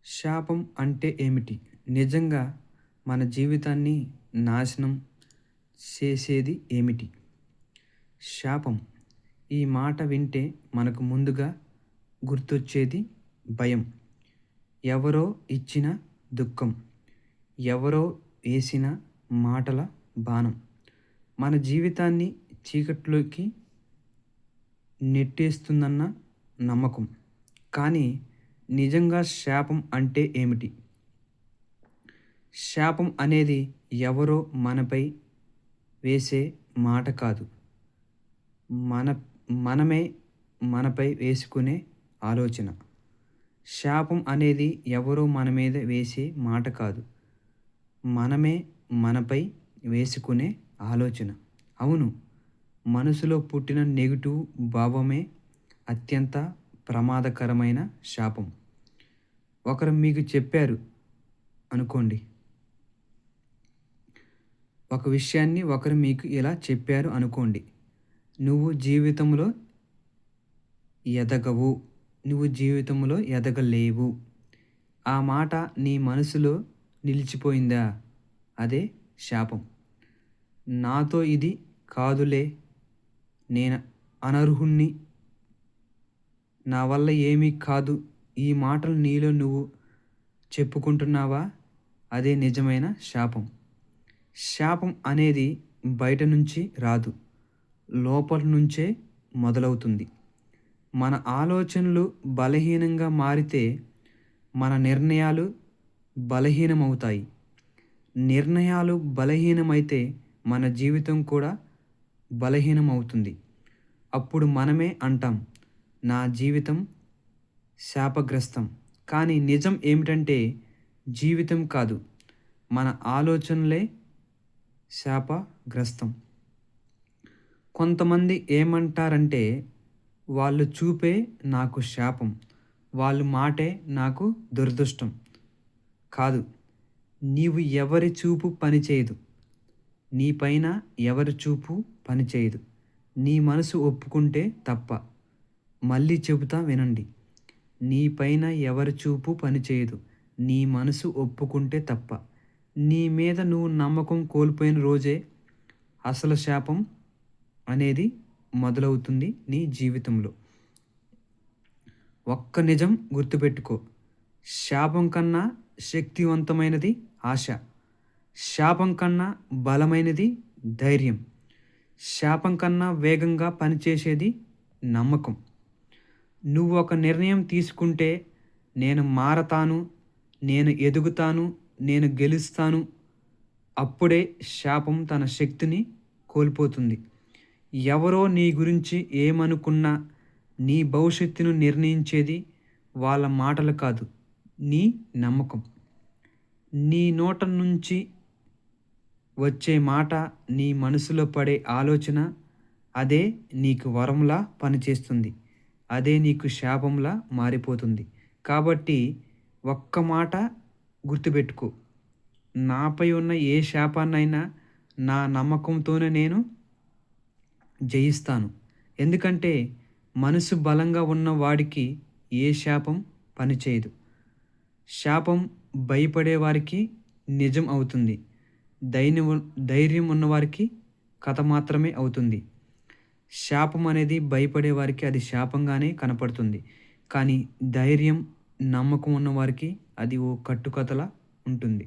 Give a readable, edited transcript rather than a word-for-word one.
శాపం అంటే ఏమిటి? నిజంగా మన జీవితాన్ని నాశనం చేసేది ఏమిటి? శాపం. ఈ మాట వింటే మనకు ముందుగా గుర్తొచ్చేది భయం. ఎవరో ఇచ్చిన దుఃఖం. ఎవరో వేసిన మాటల బాణం. మన జీవితాన్ని చీకట్లోకి నెట్టేస్తుందన్న నమ్మకం. కానీ నిజంగా శాపం అంటే ఏమిటి? శాపం అనేది ఎవరో మనపై వేసే మాట కాదు. మన మనమే మనపై వేసుకునే ఆలోచన. శాపం అనేది ఎవరో మన మీద వేసే మాట కాదు. మనమే మనపై వేసుకునే ఆలోచన. అవును, మనసులో పుట్టిన నెగెటివ్ భావమే అత్యంత ప్రమాదకరమైన శాపం. ఒకరు మీకు చెప్పారు అనుకోండి. ఒక విషయాన్ని ఒకరు మీకు ఇలా చెప్పారు అనుకోండి. నువ్వు జీవితంలో ఎదగవు. నువ్వు జీవితంలో ఎదగలేవు. ఆ మాట నీ మనసులో నిలిచిపోయిందా? అదే శాపం. నాతో ఇది కాదులే, నేను అనర్హుణ్ణి, నా వల్ల ఏమీ కాదు, ఈ మాటలు నీలో నువ్వు చెప్పుకుంటున్నావా? అదే నిజమైన శాపం. శాపం అనేది బయట నుంచి రాదు, లోపల నుంచే మొదలవుతుంది. మన ఆలోచనలు బలహీనంగా మారితే మన నిర్ణయాలు బలహీనమవుతాయి. నిర్ణయాలు బలహీనమైతే మన జీవితం కూడా బలహీనమవుతుంది. అప్పుడు మనమే అంటాం, నా జీవితం శాపగ్రస్తం. కానీ నిజం ఏమిటంటే జీవితం కాదు, మన ఆలోచనలే శాపగ్రస్తం. కొంతమంది ఏమంటారంటే, వాళ్ళు చూపే నాకు శాపం, వాళ్ళు మాటే నాకు దురదృష్టం. కాదు, నీవు ఎవరి చూపు పనిచేయదు. నీపైన ఎవరి చూపు పనిచేయదు. నీ మనసు ఒప్పుకుంటే తప్ప. మళ్ళీ చెబుతా వినండి. నీపైన ఎవరి చూపు పనిచేయదు. నీ మనసు ఒప్పుకుంటే తప్ప. నీ మీద నువ్వు నమ్మకం కోల్పోయిన రోజే అసలు శాపం అనేది మొదలవుతుంది నీ జీవితంలో. ఒక్క నిజం గుర్తుపెట్టుకో, శాపం కన్నా శక్తివంతమైనది ఆశ. శాపం కన్నా బలమైనది ధైర్యం. శాపం కన్నా వేగంగా పనిచేసేది నమ్మకం. నువ్వు ఒక నిర్ణయం తీసుకుంటే, నేను మారతాను, నేను ఎదుగుతాను, నేను గెలుస్తాను, అప్పుడే శాపం తన శక్తిని కోల్పోతుంది. ఎవరో నీ గురించి ఏమనుకున్నా నీ భవిష్యత్తును నిర్ణయించేది వాళ్ళ మాటలు కాదు, నీ నమ్మకం. నీ నోట నుంచి వచ్చే మాట, నీ మనసులో పడే ఆలోచన, అదే నీకు వరంలా పనిచేస్తుంది. అదే నీకు శాపంలా మారిపోతుంది. కాబట్టి ఒక్క మాట గుర్తుపెట్టుకో, నాపై ఉన్న ఏ శాపాన్నైనా నా నమ్మకంతోనే నేను జయిస్తాను. ఎందుకంటే మనసు బలంగా ఉన్న వాడికి ఏ శాపం పనిచేయదు. శాపం భయపడే వారికి నిజం అవుతుంది. ధైర్యం ఉన్నవారికి కథ మాత్రమే అవుతుంది. శాపం అనేది భయపడే వారికి అది శాపంగానే కనపడుతుంది. కానీ ధైర్యం, నమ్మకం ఉన్నవారికి అది ఓ కట్టుకథలా ఉంటుంది.